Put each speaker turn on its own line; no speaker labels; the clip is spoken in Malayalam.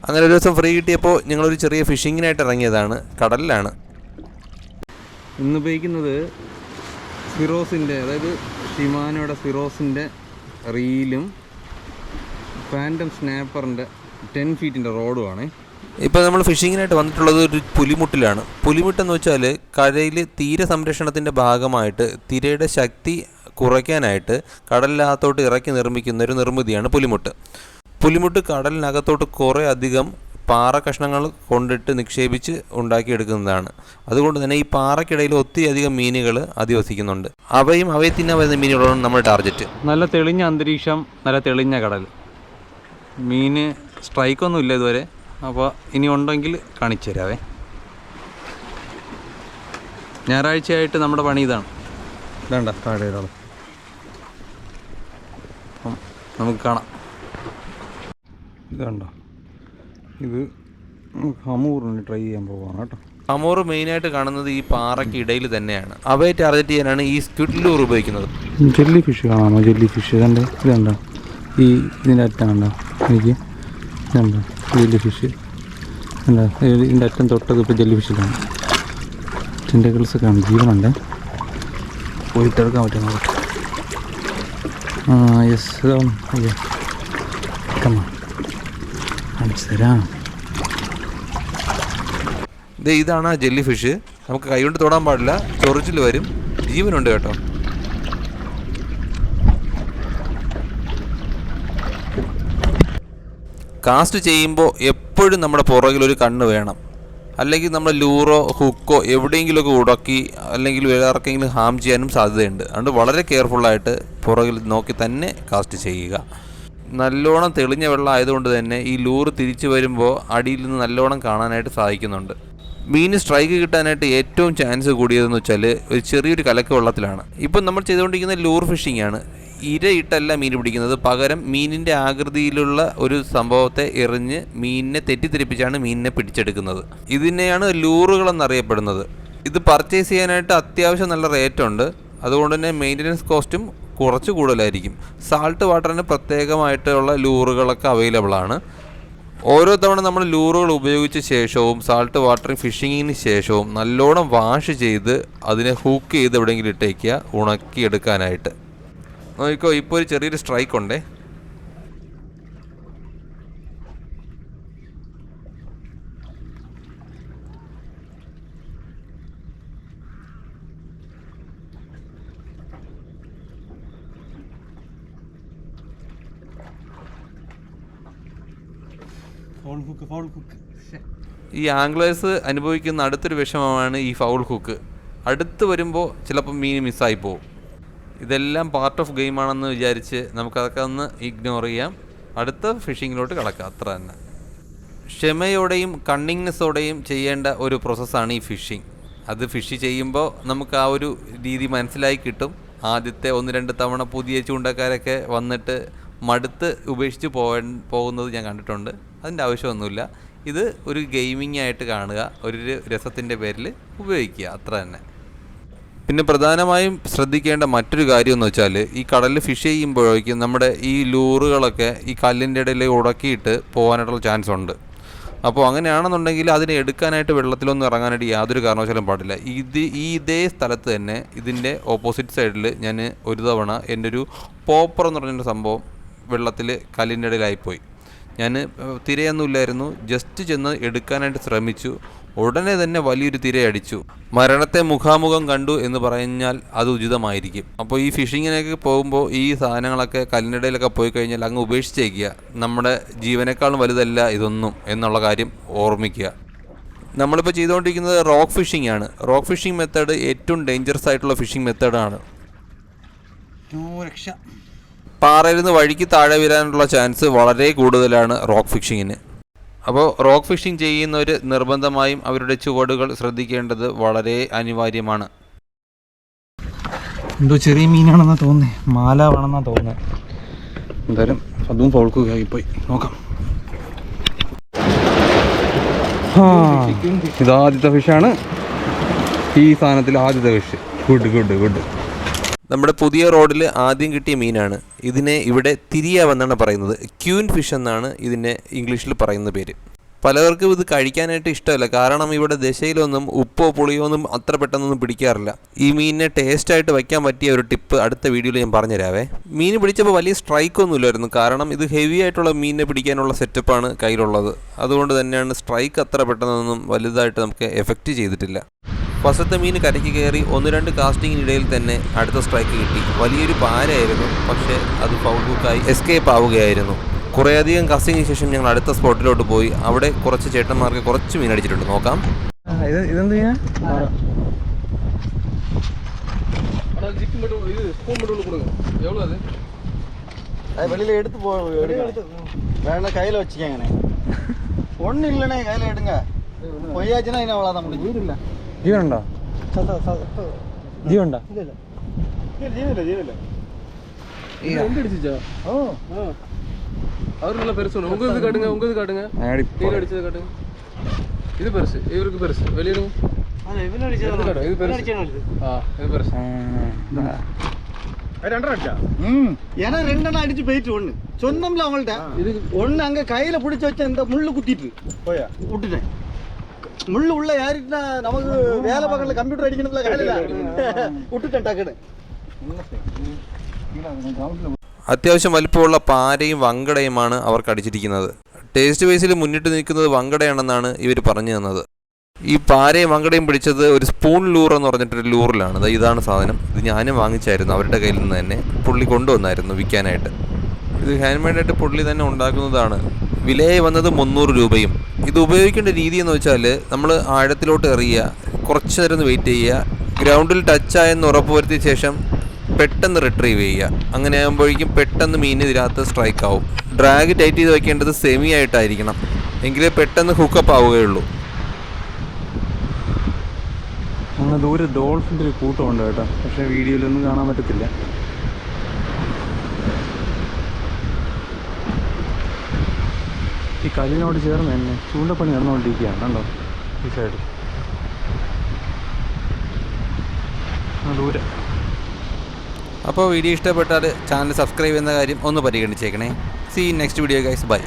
അങ്ങനെ ഒരു ദിവസം ഫ്രീ കിട്ടിയപ്പോൾ ഞങ്ങളൊരു ചെറിയ ഫിഷിങ്ങിനായിട്ട് ഇറങ്ങിയതാണ്. കടലിലാണ്.
ഇന്ന് ഉപയോഗിക്കുന്നത് സിറോസിൻ്റെ, അതായത് ഷിമാനോയുടെ സിറോസിൻ്റെ റീലും ഫാൻറ്റം സ്നാപ്പറിൻ്റെ 10 ഫീറ്റിൻ്റെ റോഡുമാണ്.
ഇപ്പോൾ നമ്മൾ ഫിഷിങ്ങിനായിട്ട് വന്നിട്ടുള്ളത് ഒരു പുലിമുട്ടിലാണ്. പുലിമുട്ടെന്ന് വെച്ചാൽ കരയിൽ തീരസംരക്ഷണത്തിൻ്റെ ഭാഗമായിട്ട് തിരയുടെ ശക്തി കുറയ്ക്കാനായിട്ട് കടലിനകത്തോട്ട് ഇറക്കി നിർമ്മിക്കുന്ന ഒരു നിർമ്മിതിയാണ് പുലിമുട്ട്. പുലിമുട്ട് കടലിനകത്തോട്ട് കുറേ അധികം പാറ കഷ്ണങ്ങൾ കൊണ്ടിട്ട് നിക്ഷേപിച്ച് ഉണ്ടാക്കിയെടുക്കുന്നതാണ്. അതുകൊണ്ട് തന്നെ ഈ പാറയ്ക്കിടയിൽ ഒത്തിരി അധികം മീനുകൾ അധിവസിക്കുന്നുണ്ട്. അവയെ തിന്നാൻ വരുന്ന മീനുകളാണ് നമ്മുടെ ടാർഗറ്റ്.
നല്ല തെളിഞ്ഞ അന്തരീക്ഷം, നല്ല തെളിഞ്ഞ കടൽ. മീൻ സ്ട്രൈക്കൊന്നും ഇല്ല ഇതുവരെ. അപ്പോൾ ഇനി ഉണ്ടെങ്കിൽ കാണിച്ചു തരാവേ. ഞായറാഴ്ചയായിട്ട് നമ്മുടെ പണി ഇതാണ്. ഇതാണ്ട താഴെ ഒരാൾ, നമുക്ക് കാണാം. ഇതുണ്ടോ, ഇത് ഹമൂറിന് ട്രൈ ചെയ്യാൻ പോവാണ് കേട്ടോ.
ഹമൂർ മെയിനായിട്ട് കാണുന്നത് ഈ പാറയ്ക്ക് ഇടയിൽ തന്നെയാണ്. അവയെ ടാർഗറ്റ് ചെയ്യാനാണ് ഈ സ്ക്വിഡ് ലൂർ ഉപയോഗിക്കുന്നത്.
ജെല്ലി ഫിഷ് കാണാമോ? ജെല്ലി ഫിഷ് ഇതുണ്ടോ, ഈ ഇതിൻ്റെ അറ്റാണ്ടോ എനിക്ക് ഇതുണ്ടോ ജെല്ലി ഫിഷ് എന്താ, ഇതിൻ്റെ അറ്റം തൊട്ടത് ഇപ്പോൾ ജെല്ലി ഫിഷിലാണ്. ടെൻറ്റക്കിൾസൊക്കെ ആണ്, ജീവനുണ്ട്. പോയിട്ടെടുക്കാൻ പറ്റുമോ? യെസ്, അയ്യോ കമ്മാ കാണിച്ചു തരാം.
ഇതാണ് ആ ജെല്ലി ഫിഷ്. നമുക്ക് കൈകൊണ്ട് തൊടാൻ പാടില്ല, ചൊറിച്ചിൽ വരും. ജീവനുണ്ട് കേട്ടോ. കാസ്റ്റ് ചെയ്യുമ്പോൾ എപ്പോഴും നമ്മുടെ പുറകിലൊരു കണ്ണ് വേണം. അല്ലെങ്കിൽ നമ്മൾ ലൂറോ ഹുക്കോ എവിടെയെങ്കിലുമൊക്കെ ഉടക്കി അല്ലെങ്കിൽ വേറെ ആർക്കെങ്കിലും ഹാം ചെയ്യാനും സാധ്യതയുണ്ട്. അതുകൊണ്ട് വളരെ കെയർഫുള്ളായിട്ട് പുറകിൽ നോക്കി തന്നെ കാസ്റ്റ് ചെയ്യുക. നല്ലോണം തെളിഞ്ഞ വെള്ളം ആയതുകൊണ്ട് തന്നെ ഈ ലൂറ് തിരിച്ചു വരുമ്പോൾ അടിയിൽ നിന്ന് നല്ലോണം കാണാനായിട്ട് സാധിക്കുന്നുണ്ട്. മീൻ സ്ട്രൈക്ക് കിട്ടാനായിട്ട് ഏറ്റവും ചാൻസ് കൂടിയതെന്ന് വെച്ചാൽ ഒരു ചെറിയൊരു കലക്ക് വെള്ളത്തിലാണ്. ഇപ്പം നമ്മൾ ചെയ്തുകൊണ്ടിരിക്കുന്ന ലൂർ ഫിഷിംഗ് ആണ്. ഇരയിട്ടല്ല മീൻ പിടിക്കുന്നത്, പകരം മീനിൻ്റെ ആകൃതിയിലുള്ള ഒരു സംഭവത്തെ എറിഞ്ഞ് മീനിനെ തെറ്റിദ്ധരിപ്പിച്ചാണ് മീനിനെ പിടിച്ചെടുക്കുന്നത്. ഇതിനെയാണ് ലൂറുകളെന്നറിയപ്പെടുന്നത്. ഇത് പർച്ചേസ് ചെയ്യാനായിട്ട് അത്യാവശ്യം നല്ല റേറ്റുണ്ട്. അതുകൊണ്ട് തന്നെ മെയിൻ്റനൻസ് കോസ്റ്റും കുറച്ച് കൂടുതലായിരിക്കും. സാൾട്ട് വാട്ടറിന് പ്രത്യേകമായിട്ടുള്ള ലൂറുകളൊക്കെ അവൈലബിൾ ആണ്. ഓരോ തവണ നമ്മൾ ലൂറുകൾ ഉപയോഗിച്ച ശേഷവും സാൾട്ട് വാട്ടറിങ് ഫിഷിങ്ങിന് ശേഷവും നല്ലോണം വാഷ് ചെയ്ത് അതിനെ ഹൂക്ക് ചെയ്ത് എവിടെയെങ്കിലും ഇട്ടേക്കുക ഉണക്കിയെടുക്കാനായിട്ട്. നോക്കിക്കോ, ഇപ്പോൾ ഒരു ചെറിയൊരു സ്ട്രൈക്ക് ഉണ്ടേ. ഈ ആംഗ്ലേഴ്സ് അനുഭവിക്കുന്ന അടുത്തൊരു വിഷമമാണ് ഈ ഫൗൾ ഹുക്ക്. അടുത്ത് വരുമ്പോൾ ചിലപ്പോൾ മീൻ മിസ്സായി പോകും. ഇതെല്ലാം പാർട്ട് ഓഫ് ഗെയിമാണെന്ന് വിചാരിച്ച് നമുക്കതൊക്കെ ഒന്ന് ഇഗ്നോർ ചെയ്യാം. അടുത്ത ഫിഷിങ്ങിലോട്ട് കിടക്കാം, അത്ര തന്നെ. ക്ഷമയോടെയും കണ്ണിങ്നെസ്സോടെയും ചെയ്യേണ്ട ഒരു പ്രോസസ്സാണ് ഈ ഫിഷിങ്. അത് ഫിഷ് ചെയ്യുമ്പോൾ നമുക്ക് ആ ഒരു രീതി മനസ്സിലായി കിട്ടും. ആദ്യത്തെ 1-2 തവണ പുതിയ ചൂണ്ടക്കാരൊക്കെ വന്നിട്ട് മടുത്ത് ഉപേക്ഷിച്ച് പോകുന്നത് ഞാൻ കണ്ടിട്ടുണ്ട്. അതിൻ്റെ ആവശ്യമൊന്നുമില്ല. ഇത് ഒരു ഗെയിമിംഗ് ആയിട്ട് കാണുക, ഒരു രസത്തിൻ്റെ പേരിൽ ഉപയോഗിക്കുക, അത്ര തന്നെ. പിന്നെ പ്രധാനമായും ശ്രദ്ധിക്കേണ്ട മറ്റൊരു കാര്യം എന്ന് വെച്ചാൽ ഈ കടലിൽ ഫിഷ് ചെയ്യുമ്പോഴേക്കും നമ്മുടെ ഈ ലൂറുകളൊക്കെ ഈ കല്ലിൻ്റെ ഇടയിൽ ഉടക്കിയിട്ട് പോകാനായിട്ടുള്ള ചാൻസ് ഉണ്ട്. അപ്പോൾ അങ്ങനെയാണെന്നുണ്ടെങ്കിൽ അതിനെ എടുക്കാനായിട്ട് വെള്ളത്തിലൊന്നും ഇറങ്ങാനായിട്ട് യാതൊരു കാരണവശാലും പാടില്ല. ഇതേ സ്ഥലത്ത് തന്നെ ഇതിൻ്റെ ഓപ്പോസിറ്റ് സൈഡിൽ ഞാൻ ഒരു തവണ എൻ്റെ ഒരു പോപ്പർ എന്ന് പറഞ്ഞൊരു സംഭവം വെള്ളത്തിൽ കല്ലിൻ്റെ ഇടയിലായിപ്പോയി. ഞാൻ തിരയൊന്നുമില്ലായിരുന്നു, ജസ്റ്റ് ചെന്ന് എടുക്കാനായിട്ട് ശ്രമിച്ചു. ഉടനെ തന്നെ വലിയൊരു തിരയടിച്ചു. മരണത്തെ മുഖാമുഖം കണ്ടു എന്ന് പറഞ്ഞാൽ അത് ഉചിതമായിരിക്കും. അപ്പോൾ ഈ ഫിഷിങ്ങിനൊക്കെ പോകുമ്പോൾ ഈ സാധനങ്ങളൊക്കെ കല്ലിനിടയിലൊക്കെ പോയി കഴിഞ്ഞാൽ അങ്ങ് ഉപേക്ഷിച്ചേക്കുക. നമ്മുടെ ജീവനേക്കാളും വലുതല്ല ഇതൊന്നും എന്നുള്ള കാര്യം ഓർമ്മിക്കുക. നമ്മളിപ്പോൾ ചെയ്തുകൊണ്ടിരിക്കുന്നത് റോക്ക് ഫിഷിംഗ് ആണ്. റോക്ക് ഫിഷിംഗ് മെത്തേഡ് ഏറ്റവും ഡേഞ്ചറസ് ആയിട്ടുള്ള ഫിഷിംഗ് മെത്തേഡാണ്. പാറയിൽ നിന്ന് വഴിക്ക് താഴെ വരാനുള്ള ചാൻസ് വളരെ കൂടുതലാണ് റോക്ക് ഫിഷിങ്ങിന്. അപ്പോൾ റോക്ക് ഫിഷിംഗ് ചെയ്യുന്നവർ നിർബന്ധമായും അവരുടെ ചുവടുകൾ ശ്രദ്ധിക്കേണ്ടത് വളരെ അനിവാര്യമാണ്.
എന്തോ ചെറിയ മീനാണെന്നാണ് തോന്നുന്നത്, മാലാവാണെന്നാണ് തോന്നുന്നത്. എന്തായാലും അതും ഫോൾക്കുകായിപ്പോയി, നോക്കാം. ഇതാദ്യത്തെ ഫിഷാണ്, ഈ സാധനത്തിൽ ആദ്യത്തെ ഫിഷ്. Good good good.
നമ്മുടെ പുതിയ റോഡിൽ ആദ്യം കിട്ടിയ മീനാണ്. ഇതിനെ ഇവിടെ തിരിയാവെന്നാണ് പറയുന്നത്. ക്യൂൻ ഫിഷ് എന്നാണ് ഇതിനെ ഇംഗ്ലീഷിൽ പറയുന്ന പേര്. പലർക്കും ഇത് കഴിക്കാനായിട്ട് ഇഷ്ടമല്ല, കാരണം ഇവിടെ ദശയിലൊന്നും ഉപ്പോ പുളിയോ ഒന്നും അത്ര പെട്ടെന്നൊന്നും പിടിക്കാറില്ല. ഈ മീനിനെ ടേസ്റ്റായിട്ട് വയ്ക്കാൻ പറ്റിയ ഒരു ടിപ്പ് അടുത്ത വീഡിയോയിൽ ഞാൻ പറഞ്ഞുതരാവേ. മീൻ പിടിച്ചപ്പോൾ വലിയ സ്ട്രൈക്കൊന്നും ഇല്ലായിരുന്നു, കാരണം ഇത് ഹെവി ആയിട്ടുള്ള മീനിനെ പിടിക്കാനുള്ള സെറ്റപ്പാണ് കയ്യിലുള്ളത്. അതുകൊണ്ട് തന്നെയാണ് സ്ട്രൈക്ക് അത്ര പെട്ടെന്നൊന്നും വലുതായിട്ട് നമുക്ക് എഫക്റ്റ് ചെയ്തിട്ടില്ല. ഫസ്റ്റത്തെ മീൻ കരയ്ക്ക് കയറി 1-2 കാസ്റ്റിങ്ങിനിടയിൽ തന്നെ അടുത്ത സ്ട്രൈക്ക് കിട്ടി. വലിയൊരു പാരയായിരുന്നു, പക്ഷേ അത് ഫൗൾ ഹുക്കായി എസ്കേപ്പ് ആവുകയായിരുന്നു. കുറേയധികം കാസ്റ്റിങ്ങിന് ശേഷം ഞങ്ങൾ അടുത്ത സ്പോട്ടിലോട്ട് പോയി. അവിടെ കുറച്ച് ചേട്ടന്മാർക്ക് കുറച്ച് മീൻ അടിച്ചിട്ടുണ്ട്, നോക്കാം.
ഇതെന്ത് ചെയ്യാ?
வெளியில எடுத்து வேணா கையில வச்சுக்க. ஒன்றும் இல்லைண்ணே, கையில எடுங்க. பொய்யாச்சுன்னா இன்னும் அவ்வளோதான் முடியும். வீடு இல்லை.
ജീവനുണ്ടോ? ജീവനുണ്ടോ?
ஜீவில
அவரு நல்லா பெருசு. உங்களுக்கு காட்டுங்க, உங்களுக்கு காட்டுங்க. கீழே அடிச்சது காட்டுங்க. இது பெருசு, இவருக்கு பெருசு. வெளியிடுங்க. இது பெருசு. இது பெருசு.
ஏன்னா 2 எண்ணம் அடிச்சு போயிட்டு ஒண்ணு சொன்னோம்ல அவங்கள்ட்ட. இது ஒண்ணு அங்க கையில பிடிச்சு வச்ச இந்த முள்ளு குத்திட்டு போயா விட்டுட்டேன். முள்ளு உள்ள ஏறிட்டுனா நமக்கு வேலை பக்கத்துல கம்ப்யூட்டர் அடிக்கணும்ல, கையில விட்டுட்டேன் டக்குன்னு.
അത്യാവശ്യം വലിപ്പമുള്ള പാരയും വങ്കടയുമാണ് അവർക്ക് അടിച്ചിരിക്കുന്നത്. ടേസ്റ്റ് വൈസിൽ മുന്നിട്ട് നിൽക്കുന്നത് വങ്കടയാണെന്നാണ് ഇവർ പറഞ്ഞു തന്നത്. ഈ പാരയും വങ്കടയും പിടിച്ചത് ഒരു സ്പൂൺ ലൂർ എന്ന് പറഞ്ഞിട്ടൊരു ലൂറിലാണ്. ഇതാണ് സാധനം. ഇത് ഞാനും വാങ്ങിച്ചായിരുന്നു അവരുടെ കയ്യിൽ നിന്ന് തന്നെ. പുള്ളി കൊണ്ടുവന്നായിരുന്നു വിൽക്കാനായിട്ട്. ഇത് ഹാൻഡ് മെയ്ഡായിട്ട് പുള്ളി തന്നെ ഉണ്ടാക്കുന്നതാണ്. വിലയായി വന്നത് 300 രൂപയും. ഇത് ഉപയോഗിക്കേണ്ട രീതി എന്ന് വെച്ചാൽ നമ്മൾ ആഴത്തിലോട്ട് എറിയുക, കുറച്ച് നേരം ഒന്ന് വെയിറ്റ് ചെയ്യുക, ഗ്രൗണ്ടിൽ ടച്ചായെന്ന് ഉറപ്പുവരുത്തിയ ശേഷം പെട്ടെന്ന് റിട്രീവ് ചെയ്യുക. അങ്ങനെ ആകുമ്പോഴേക്കും പെട്ടെന്ന് മീൻ ഇതിനകത്ത് സ്ട്രൈക്ക് ആവും. ഡ്രാഗ് ടൈറ്റ് ചെയ്ത് വയ്ക്കേണ്ടത് സെമി ആയിട്ടായിരിക്കണം, എങ്കിലേ പെട്ടെന്ന് ഹുക്കപ്പ് ആവുകയുള്ളൂ.
അങ്ങനെ ദൂരെ ഡോൾഫിൻ്റെ ഒരു കൂട്ടമുണ്ട് കേട്ടോ, പക്ഷേ വീഡിയോയിലൊന്നും കാണാൻ പറ്റത്തില്ല. ഈ കല്ലിനോട് ചേർന്ന് തന്നെ ചൂണ്ടപ്പണി നടന്നുകൊണ്ടിരിക്കുകയാണ് കണ്ടോ, ഈ സൈഡ് ദൂരെ.
അപ്പോൾ വീഡിയോ ഇഷ്ടപ്പെട്ടാൽ ചാനൽ സബ്സ്ക്രൈബ് ചെയ്യുന്ന കാര്യം ഒന്ന് പരിഗണിച്ചേക്കണേ. See next video guys, by.